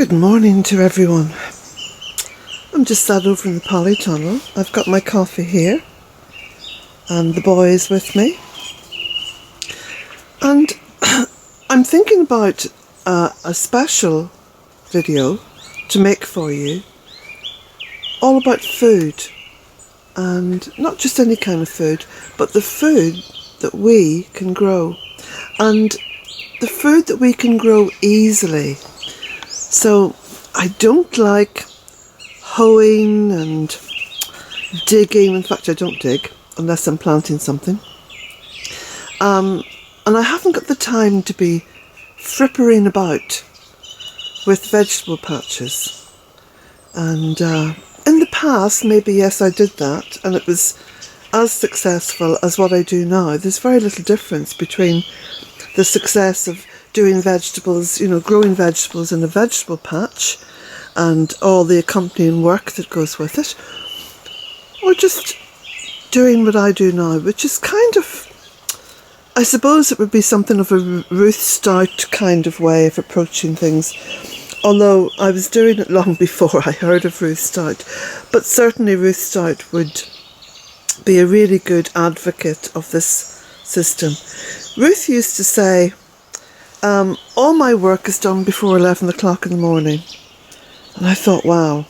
Good morning to everyone. I'm just sat over in the polytunnel. I've got my coffee here and the boys with me, and I'm thinking about a special video to make for you all about food, and not just any kind of food, but the food that we can grow, and the food that we can grow easily. So I don't like hoeing and digging. In fact, I don't dig unless I'm planting something. And I haven't got the time to be frippering about with vegetable patches. And in the past, maybe yes, I did that, and it was as successful as what I do now. There's very little difference between the success of doing vegetables, growing vegetables in a vegetable patch and all the accompanying work that goes with it, or just doing what I do now, which is kind of, I suppose it would be something of a Ruth Stout kind of way of approaching things, although I was doing it long before I heard of Ruth Stout. But certainly Ruth Stout would be a really good advocate of this system. Ruth used to say, all my work is done before 11 o'clock in the morning. And I thought, wow,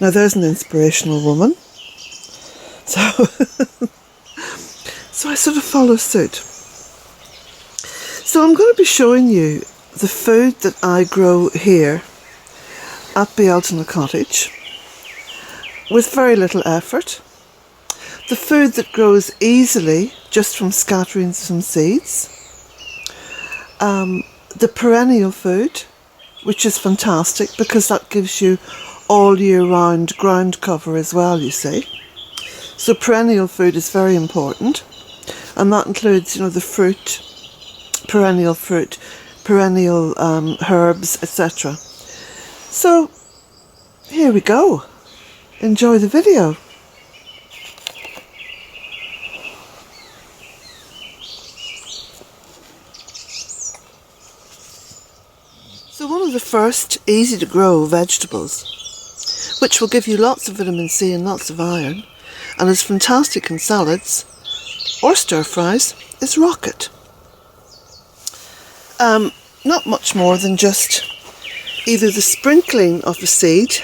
now there's an inspirational woman. So, so I sort of follow suit. So I'm going to be showing you the food that I grow here at Bealtaine Cottage with very little effort. The food that grows easily just from scattering some seeds. The perennial food, which is fantastic because that gives you all year round ground cover as well, you see. So perennial food is very important, and that includes, the fruit, perennial herbs, etc. So here we go. Enjoy the video. So one of the first easy to grow vegetables, which will give you lots of vitamin C and lots of iron, and is fantastic in salads or stir fries, is rocket. Not much more than just either the sprinkling of a seed,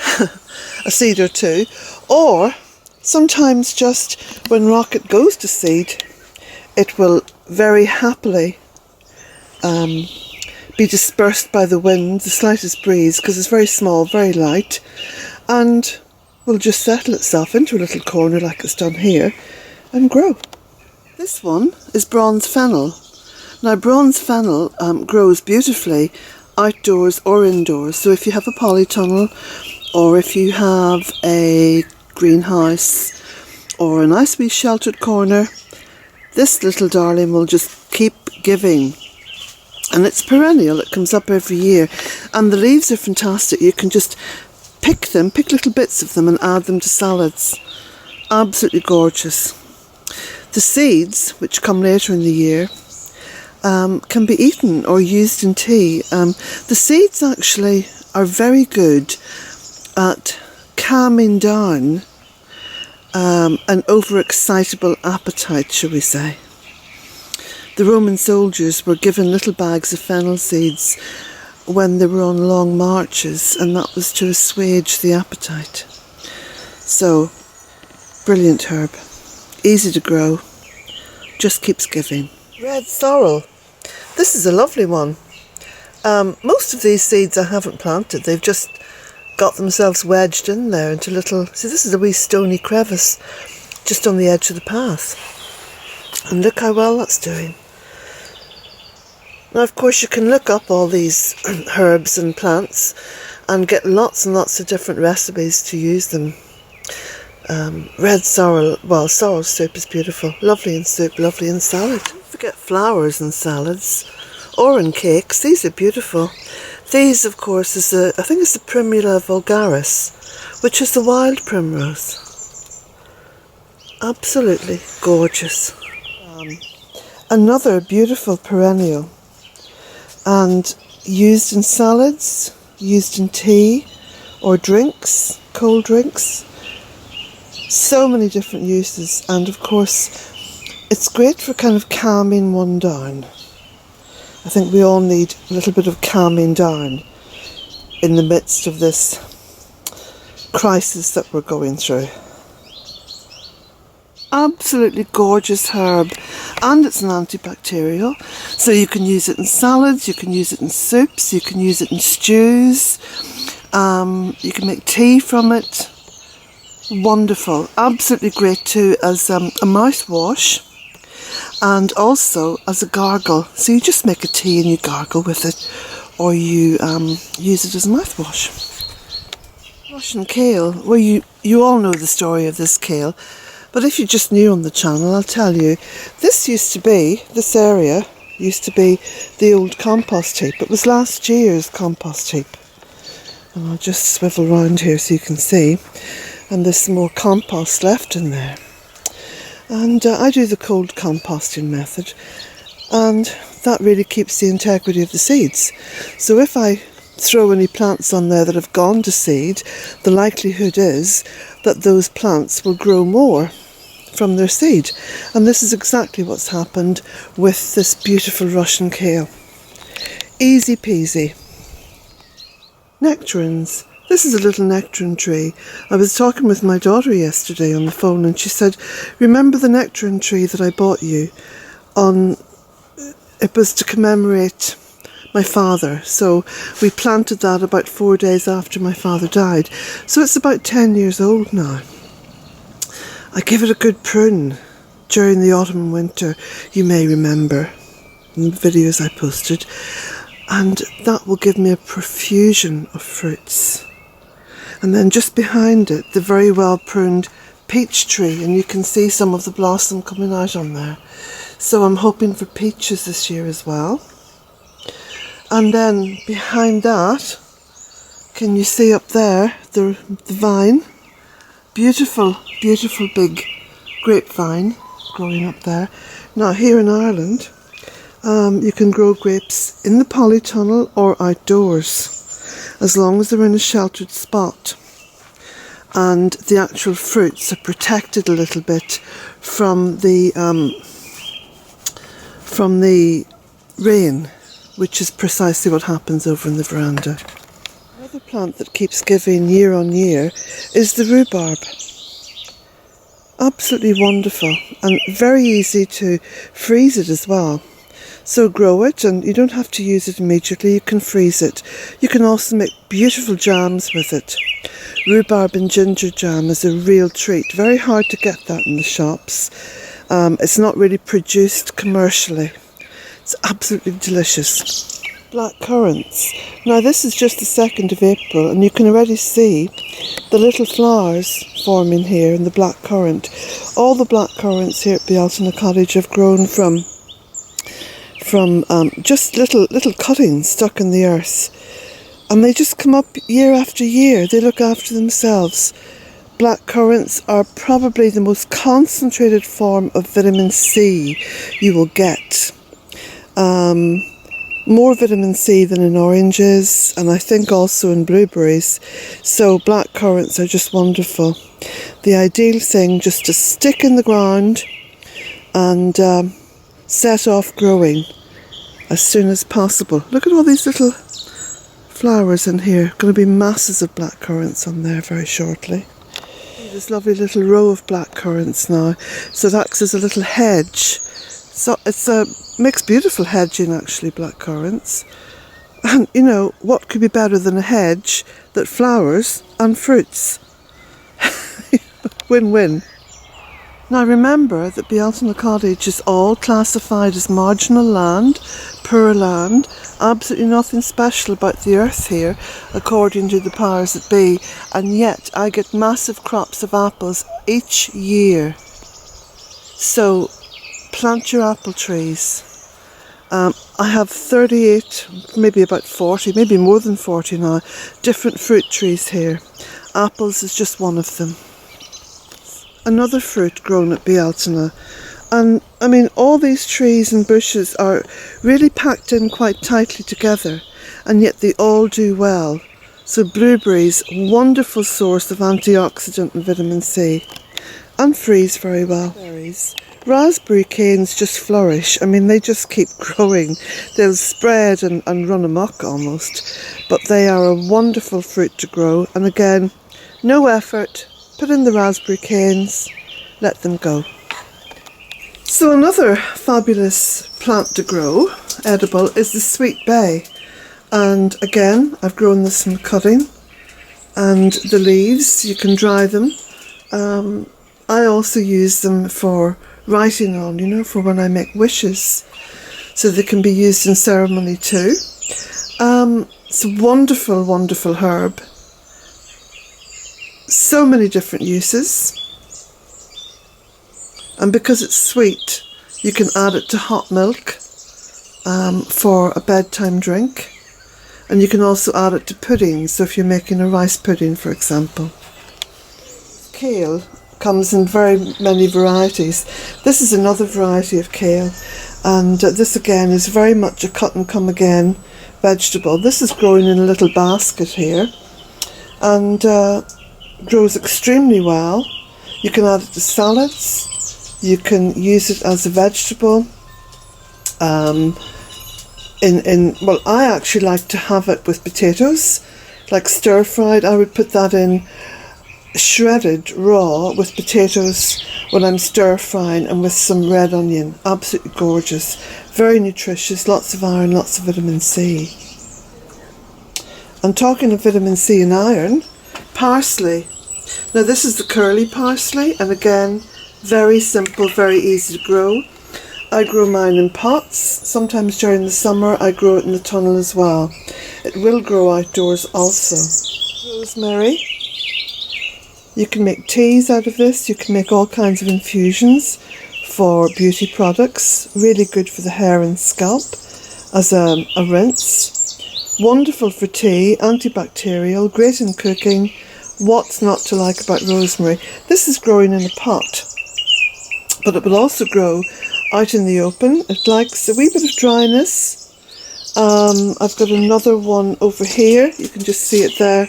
a seed or two, or sometimes just when rocket goes to seed, it will very happily be dispersed by the wind, the slightest breeze, because it's very small, very light, and will just settle itself into a little corner like it's done here and grow. This one is bronze fennel. Now bronze fennel grows beautifully outdoors or indoors, so if you have a polytunnel or if you have a greenhouse or a nice wee sheltered corner, this little darling will just keep giving. And it's perennial, it comes up every year, and the leaves are fantastic. You can just pick little bits of them and add them to salads. Absolutely gorgeous. The seeds, which come later in the year, can be eaten or used in tea. The seeds actually are very good at calming down an overexcitable appetite, shall we say. The Roman soldiers were given little bags of fennel seeds when they were on long marches, and that was to assuage the appetite. So, brilliant herb, easy to grow, just keeps giving. Red sorrel, this is a lovely one. Most of these seeds I haven't planted, they've just got themselves wedged in there into little, see, this is a wee stony crevice just on the edge of the path. And look how well that's doing. Now, of course, you can look up all these herbs and plants and get lots and lots of different recipes to use them. Red sorrel, well, sorrel soup is beautiful. Lovely in soup, lovely in salad. Don't forget flowers in salads or in cakes. These are beautiful. These, of course, I think it's the Primula vulgaris, which is the wild primrose. Absolutely gorgeous. Another beautiful perennial, and used in salads, used in tea or drinks, cold drinks. So many different uses, and of course it's great for kind of calming one down. I think we all need a little bit of calming down in the midst of this crisis that we're going through. Absolutely gorgeous herb, and it's an antibacterial, so you can use it in salads, you can use it in soups, you can use it in stews, you can make tea from it. Wonderful, absolutely great too as a mouthwash and also as a gargle. So you just make a tea and you gargle with it, or you use it as a mouthwash. Russian kale, well you all know the story of this kale, but if you're just new on the channel, I'll tell you, this area used to be the old compost heap. It was last year's compost heap. And I'll just swivel round here so you can see. And there's some more compost left in there. And I do the cold composting method, and that really keeps the integrity of the seeds. So if I throw any plants on there that have gone to seed, the likelihood is that those plants will grow more from their seed. And this is exactly what's happened with this beautiful Russian kale. Easy peasy. Nectarines. This is a little nectarine tree. I was talking with my daughter yesterday on the phone, and she said, remember the nectarine tree that I bought you? It was to commemorate my father. So we planted that about 4 days after my father died. So it's about 10 years old now. I gave it a good prune during the autumn and winter, you may remember, in the videos I posted. And that will give me a profusion of fruits. And then just behind it, the very well pruned peach tree, and you can see some of the blossom coming out on there. So I'm hoping for peaches this year as well. And then behind that, can you see up there the vine? Beautiful, beautiful big grapevine growing up there. Now here in Ireland, you can grow grapes in the polytunnel or outdoors, as long as they're in a sheltered spot, and the actual fruits are protected a little bit from the rain, which is precisely what happens over in the veranda. Another plant that keeps giving year on year is the rhubarb. Absolutely wonderful, and very easy to freeze it as well. So grow it, and you don't have to use it immediately, you can freeze it. You can also make beautiful jams with it. Rhubarb and ginger jam is a real treat. Very hard to get that in the shops. It's not really produced commercially. It's absolutely delicious. Black currants. Now this is just the 2nd of April, and you can already see the little flowers forming here in the black currant. All the black currants here at Bealtaine Cottage have grown from just little cuttings stuck in the earth, and they just come up year after year. They look after themselves. Black currants are probably the most concentrated form of vitamin C you will get. More vitamin C than in oranges, and I think also in blueberries. So black currants are just wonderful. The ideal thing just to stick in the ground and set off growing as soon as possible. Look at all these little flowers in here. Going to be masses of black currants on there very shortly. This lovely little row of black currants now. So it acts as a little hedge. So it's makes beautiful hedging actually, black currants. And you know, what could be better than a hedge that flowers and fruits? Win-win. Now remember that Bealtaine Cottage is all classified as marginal land, poor land, absolutely nothing special about the earth here according to the powers that be, and yet I get massive crops of apples each year. So plant your apple trees. I have 38, maybe about 40, maybe more than 40 now, different fruit trees here. Apples is just one of them. Another fruit grown at Bealtaine, and I mean all these trees and bushes are really packed in quite tightly together, and yet they all do well. So blueberries, wonderful source of antioxidant and vitamin C, and freeze very well. Berries. Raspberry canes just flourish. I mean, they just keep growing. They'll spread and run amok almost. But they are a wonderful fruit to grow. And again, no effort. Put in the raspberry canes, let them go. So another fabulous plant to grow, edible, is the sweet bay. And again, I've grown this from cutting. And the leaves, you can dry them. I also use them for writing on, you know, for when I make wishes. So they can be used in ceremony too. It's a wonderful, wonderful herb. So many different uses. And because it's sweet, you can add it to hot milk for a bedtime drink. And you can also add it to pudding, so if you're making a rice pudding, for example. Kale comes in very many varieties. This is another variety of kale, and this again is very much a cut and come again vegetable. This is growing in a little basket here, and grows extremely well. You can add it to salads, you can use it as a vegetable. Well, I actually like to have it with potatoes, like stir fried. I would put that in shredded raw with potatoes when I'm stir frying, and with some red onion. Absolutely gorgeous, very nutritious, lots of iron, lots of vitamin C. And talking of vitamin C and iron, parsley. Now this is the curly parsley, and again, very simple, very easy to grow. I grow mine in pots. Sometimes during the summer I grow it in the tunnel as well. It will grow outdoors also. Rosemary. You can make teas out of this. You can make all kinds of infusions for beauty products. Really good for the hair and scalp as a rinse. Wonderful for tea, antibacterial, great in cooking. What's not to like about rosemary? This is growing in a pot, but it will also grow out in the open. It likes a wee bit of dryness. I've got another one over here. You can just see it there,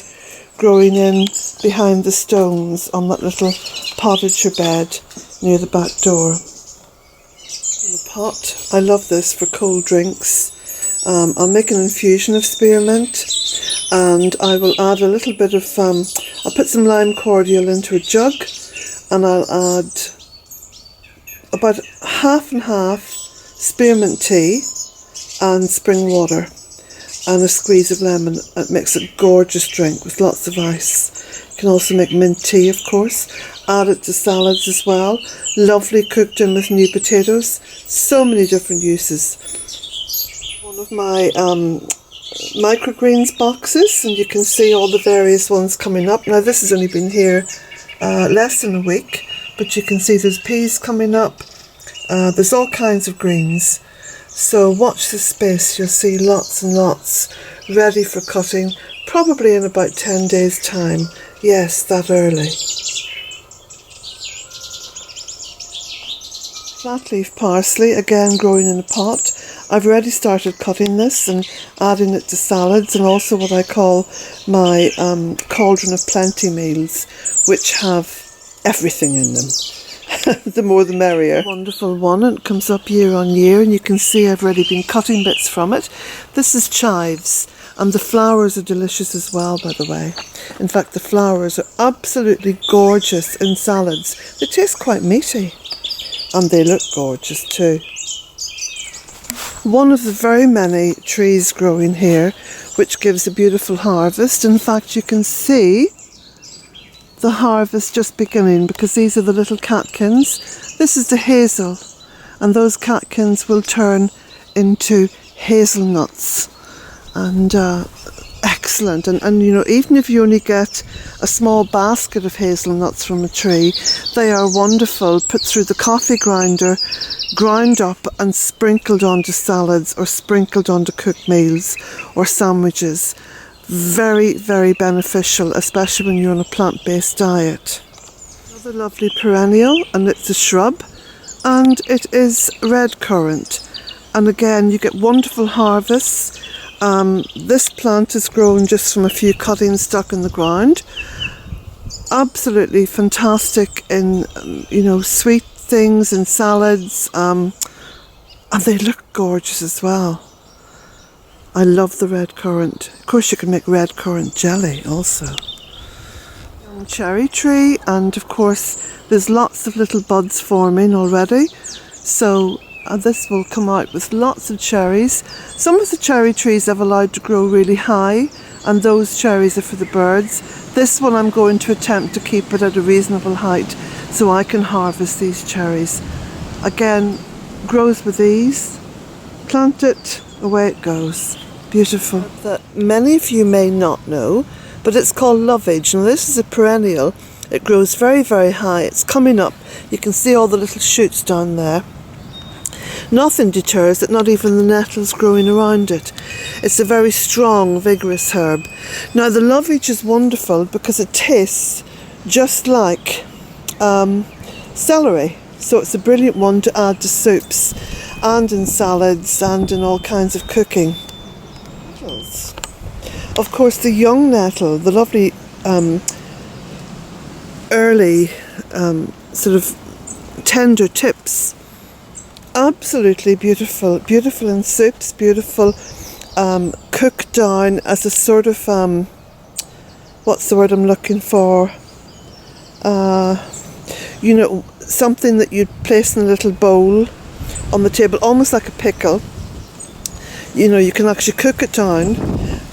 growing in behind the stones on that little potager bed near the back door. In a pot. I love this for cold drinks. I'll make an infusion of spearmint, and I will add a little bit of, I'll put some lime cordial into a jug, and I'll add about half and half spearmint tea and spring water, and a squeeze of lemon. It makes a gorgeous drink with lots of ice. You can also make mint tea, of course. Add it to salads as well. Lovely cooked in with new potatoes. So many different uses. One of my microgreens boxes, and you can see all the various ones coming up. Now this has only been here less than a week, but you can see there's peas coming up. There's all kinds of greens. So watch this space, you'll see lots and lots ready for cutting, probably in about 10 days' time. Yes, that early. Flat leaf parsley, again growing in a pot. I've already started cutting this and adding it to salads, and also what I call my cauldron of plenty meals, which have everything in them. The more the merrier. Wonderful one, and it comes up year on year, and you can see I've already been cutting bits from it. This is chives, and the flowers are delicious as well, by the way. In fact, the flowers are absolutely gorgeous in salads. They taste quite meaty, and they look gorgeous too. One of the very many trees growing here, which gives a beautiful harvest. In fact, you can see the harvest just beginning, because these are the little catkins. This is the hazel, and those catkins will turn into hazelnuts, and excellent. And you know, even if you only get a small basket of hazelnuts from a tree, they are wonderful, put through the coffee grinder, ground up and sprinkled onto salads, or sprinkled onto cooked meals or sandwiches. Very, very beneficial, especially when you're on a plant-based diet. Another lovely perennial, and it's a shrub, and it is red currant. And again, you get wonderful harvests, This plant is grown just from a few cuttings stuck in the ground. Absolutely fantastic in, you know, sweet things and salads, and they look gorgeous as well. I love the red currant. Of course you can make red currant jelly also. Young cherry tree, and of course there's lots of little buds forming already, so this will come out with lots of cherries. Some of the cherry trees I've allowed to grow really high, and those cherries are for the birds. This one I'm going to attempt to keep it at a reasonable height so I can harvest these cherries. Again, grows with ease. Plant it, away it goes. Beautiful. That many of you may not know, but it's called lovage. Now this is a perennial. It grows very, very high. It's coming up. You can see all the little shoots down there. Nothing deters it, not even the nettles growing around it. It's a very strong, vigorous herb. Now the lovage is wonderful because it tastes just like celery. So it's a brilliant one to add to soups and in salads and in all kinds of cooking. Of course the young nettle, the lovely early sort of tender tips, absolutely beautiful. Beautiful in soups, beautiful cooked down as a sort of, what's the word I'm looking for? You know, something that you'd place in a little bowl on the table, almost like a pickle. You know, you can actually cook it down,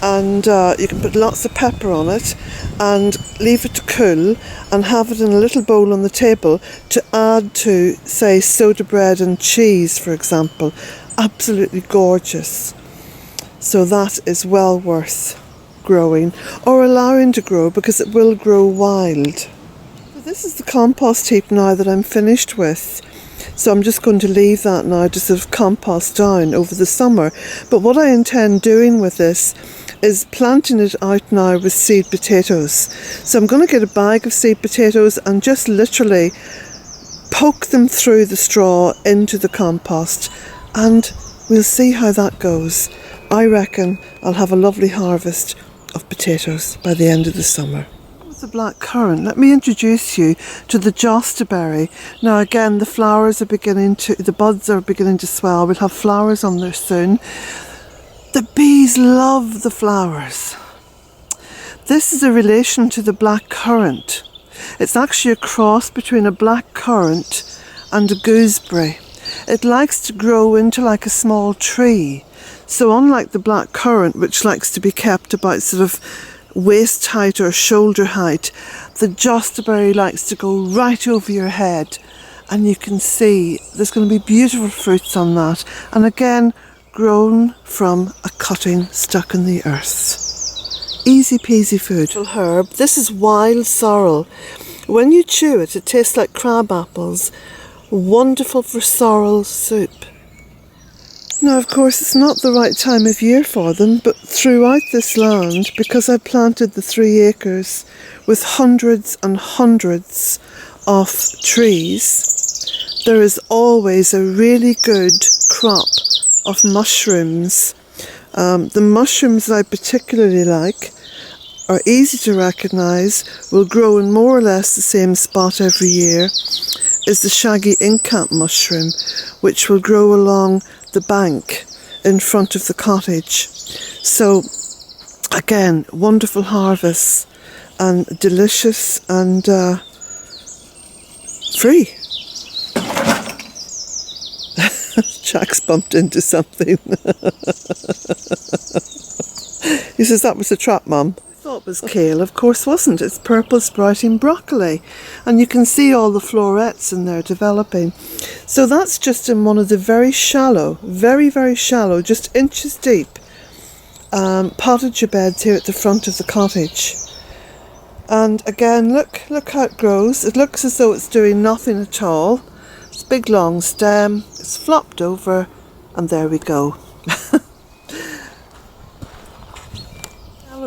and you can put lots of pepper on it and leave it to cool and have it in a little bowl on the table to add to, say, soda bread and cheese, for example. Absolutely gorgeous. So that is well worth growing or allowing to grow, because it will grow wild. So this is the compost heap now that I'm finished with. So I'm just going to leave that now to sort of compost down over the summer. But what I intend doing with this is planting it out now with seed potatoes. So I'm going to get a bag of seed potatoes and just literally poke them through the straw into the compost, and we'll see how that goes. I reckon I'll have a lovely harvest of potatoes by the end of the summer. The black currant. Let me introduce you to the jostaberry. Now again, the flowers are beginning to, the buds are beginning to swell. We'll have flowers on there soon. The bees love the flowers. This is a relation to the black currant. It's actually a cross between a black currant and a gooseberry. It likes to grow into like a small tree. So unlike the black currant, which likes to be kept about sort of waist height or shoulder height, the jostaberry likes to go right over your head, and you can see there's going to be beautiful fruits on that, and again grown from a cutting stuck in the earth. Easy peasy food. Herb. This is wild sorrel. When you chew it, it tastes like crab apples. Wonderful for sorrel soup. Now, of course, it's not the right time of year for them, but throughout this land, because I planted the 3 acres with hundreds and hundreds of trees, there is always a really good crop of mushrooms. The mushrooms that I particularly like are easy to recognise, will grow in more or less the same spot every year, is the shaggy inkcap mushroom, which will grow along the bank in front of the cottage. So again, wonderful harvests, and delicious and free. Jack's bumped into something. He says that was a trap, Mum. I thought it was kale, of course wasn't. It's purple sprouting broccoli, and you can see all the florets in there developing. So that's just in one of the very shallow, very, very shallow, just inches deep potager beds here at the front of the cottage. And again, look how it grows. It looks as though it's doing nothing at all. It's a big long stem, it's flopped over, and there we go.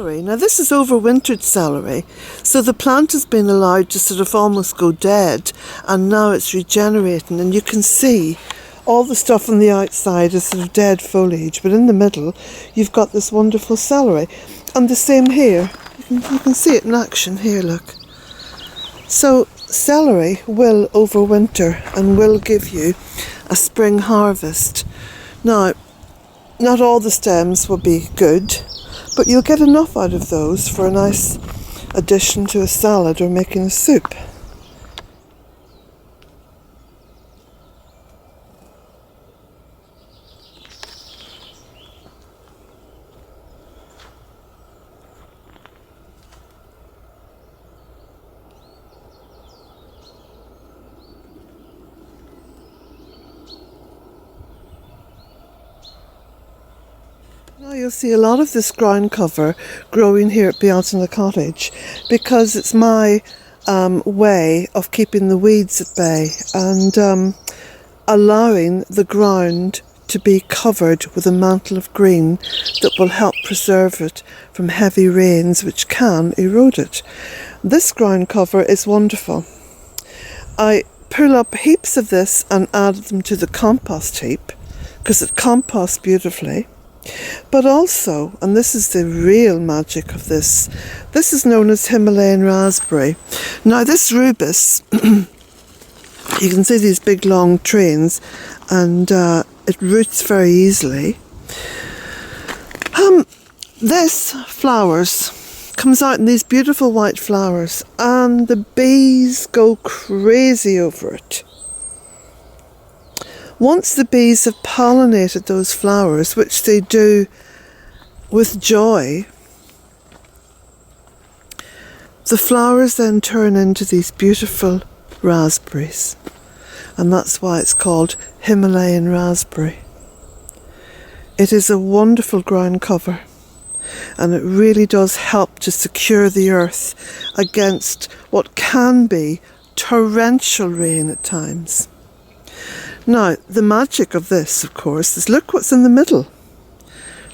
Now this is overwintered celery, so the plant has been allowed to sort of almost go dead, and now it's regenerating, and you can see All the stuff on the outside is sort of dead foliage, but in the middle you've got this wonderful celery. And the same here. You can see it in action here, look. So celery will overwinter and will give you a spring harvest. Now, not all the stems will be good, but you'll get enough out of those for a nice addition to a salad or making a soup. Now you'll see a lot of this ground cover growing here at Bealtaine Cottage because it's my way of keeping the weeds at bay and allowing the ground to be covered with a mantle of green that will help preserve it from heavy rains which can erode it. This ground cover is wonderful. I pull up heaps of this and add them to the compost heap because it composts beautifully. But also, and this is the real magic of this is known as Himalayan raspberry. Now this rubus, you can see these big long trains, and it roots very easily. This flowers, comes out in these beautiful white flowers, and the bees go crazy over it. Once the bees have pollinated those flowers, which they do with joy, the flowers then turn into these beautiful raspberries. And that's why it's called Himalayan raspberry. It is a wonderful ground cover, and it really does help to secure the earth against what can be torrential rain at times. Now, the magic of this, of course, is look what's in the middle.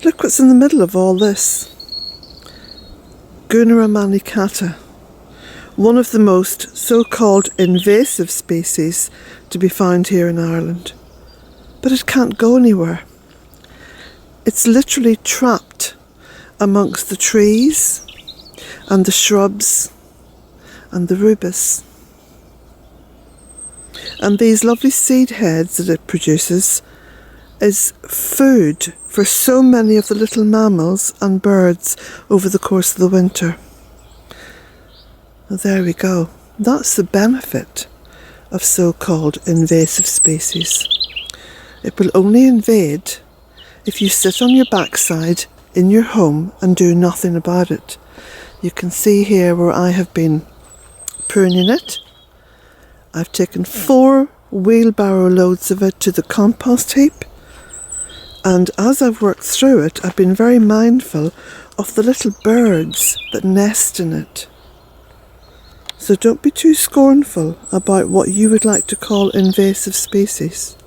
Look what's in the middle of all this. Gunera manicata, one of the most so-called invasive species to be found here in Ireland. But it can't go anywhere. It's literally trapped amongst the trees and the shrubs and the rubus. And these lovely seed heads that it produces is food for so many of the little mammals and birds over the course of the winter. Well, there we go. That's the benefit of so-called invasive species. It will only invade if you sit on your backside in your home and do nothing about it. You can see here where I have been pruning it. I've taken 4 wheelbarrow loads of it to the compost heap, and as I've worked through it, I've been very mindful of the little birds that nest in it. So don't be too scornful about what you would like to call invasive species.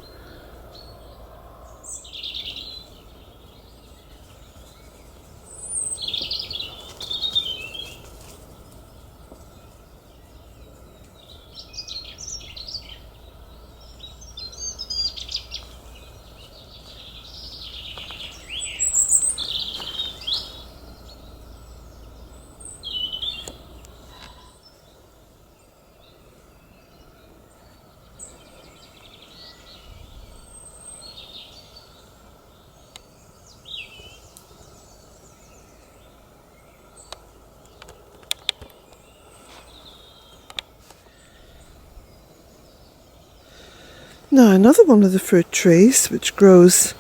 Now, another one of the fruit trees which grows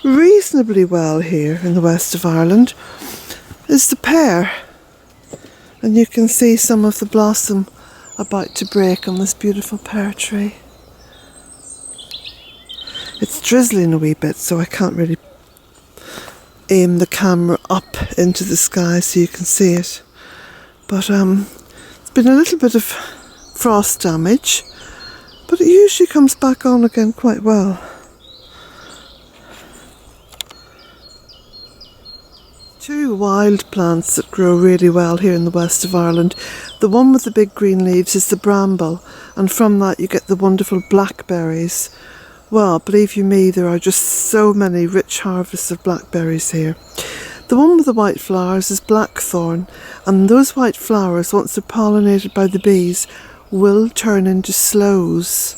reasonably well here in the west of Ireland is the pear. And you can see some of the blossom about to break on this beautiful pear tree. It's drizzling a wee bit, so I can't really aim the camera up into the sky so you can see it. But it's been a little bit of frost damage, but it usually comes back on again quite well. Two wild plants that grow really well here in the west of Ireland. The one with the big green leaves is the bramble, and from that you get the wonderful blackberries, Well, believe you me, there are just so many rich harvests of blackberries here. The one with the white flowers is blackthorn, and those white flowers, once they're pollinated by the bees, will turn into sloes.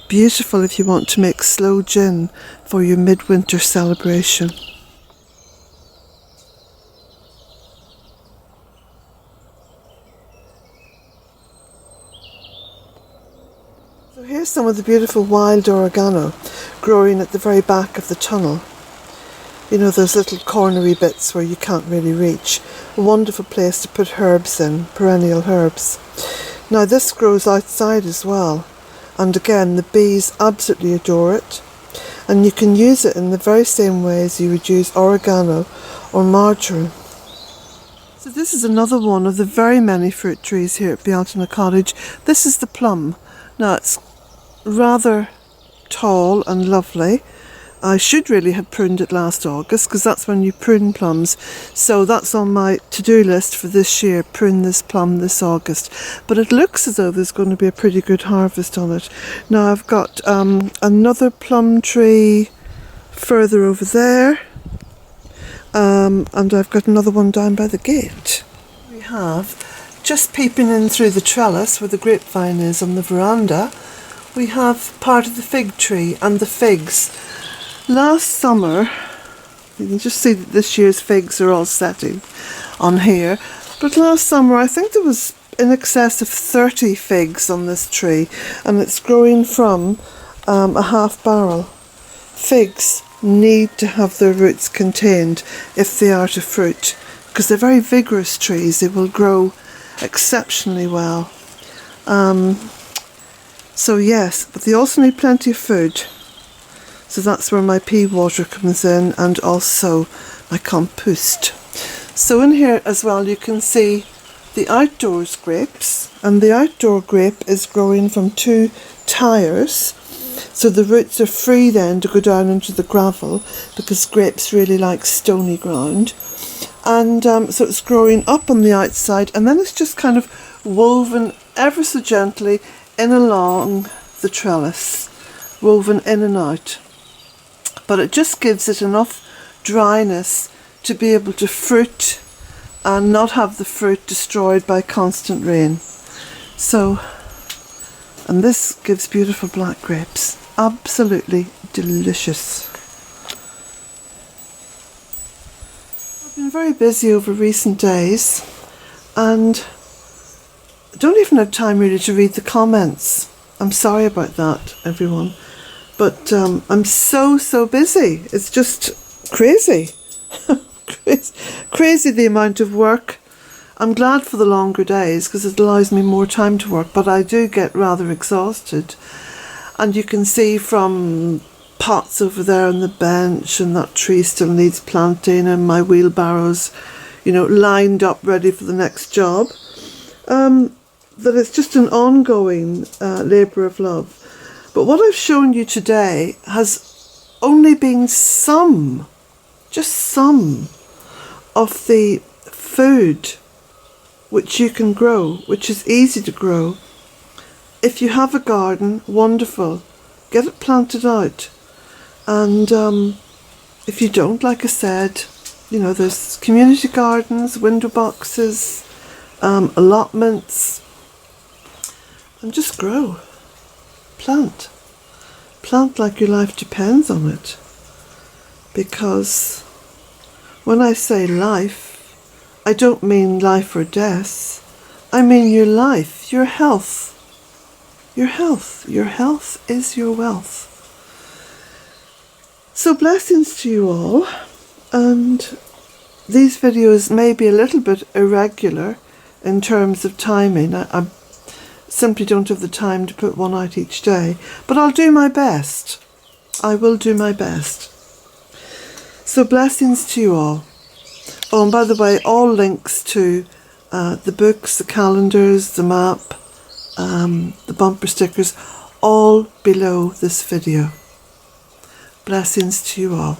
Beautiful if you want to make sloe gin for your midwinter celebration. So here's some of the beautiful wild oregano growing at the very back of the tunnel. You know, those little cornery bits where you can't really reach. A wonderful place to put herbs in, perennial herbs. Now this grows outside as well. And again, the bees absolutely adore it. And you can use it in the very same way as you would use oregano or marjoram. So this is another one of the very many fruit trees here at Bealtaine Cottage. This is the plum. Now it's rather tall and lovely. I should really have pruned it last August because that's when you prune plums. So that's on my to-do list for this year, prune this plum this August. But it looks as though there's going to be a pretty good harvest on it. Now I've got another plum tree further over there. And I've got another one down by the gate. We have, just peeping in through the trellis where the grapevine is on the veranda, we have part of the fig tree and the figs. Last summer, you can just see that this year's figs are all setting on here, but last summer I think there was in excess of 30 figs on this tree, and it's growing from a half barrel. Figs need to have their roots contained if they are to fruit, because they're very vigorous trees. They will grow exceptionally well. So yes, but they also need plenty of food. So that's where my pea water comes in, and also my compost. So in here as well you can see the outdoors grapes, and the outdoor grape is growing from 2 tires. So the roots are free then to go down into the gravel, because grapes really like stony ground. And so it's growing up on the outside, and then it's just kind of woven ever so gently in along the trellis, woven in and out. But it just gives it enough dryness to be able to fruit and not have the fruit destroyed by constant rain. So, and this gives beautiful black grapes. Absolutely delicious. I've been very busy over recent days, and I don't even have time really to read the comments. I'm sorry about that, everyone. But I'm so busy. It's just crazy. Crazy the amount of work. I'm glad for the longer days because it allows me more time to work, but I do get rather exhausted. And you can see from pots over there on the bench, and that tree still needs planting, and my wheelbarrows, you know, lined up ready for the next job. That it's just an ongoing labour of love. But what I've shown you today has only been some, just some, of the food which you can grow, which is easy to grow. If you have a garden, wonderful, get it planted out. And if you don't, like I said, you know, there's community gardens, window boxes, allotments, and just grow. Plant like your life depends on it. Because when I say life, I don't mean life or death. I mean your life, your health. Your health. Your health is your wealth. So blessings to you all. And these videos may be a little bit irregular in terms of timing. I simply don't have the time to put one out each day, but I'll do my best. I will do my best. So blessings to you all. Oh, and by the way, all links to the books, the calendars, the map, the bumper stickers, all below this video. Blessings to you all.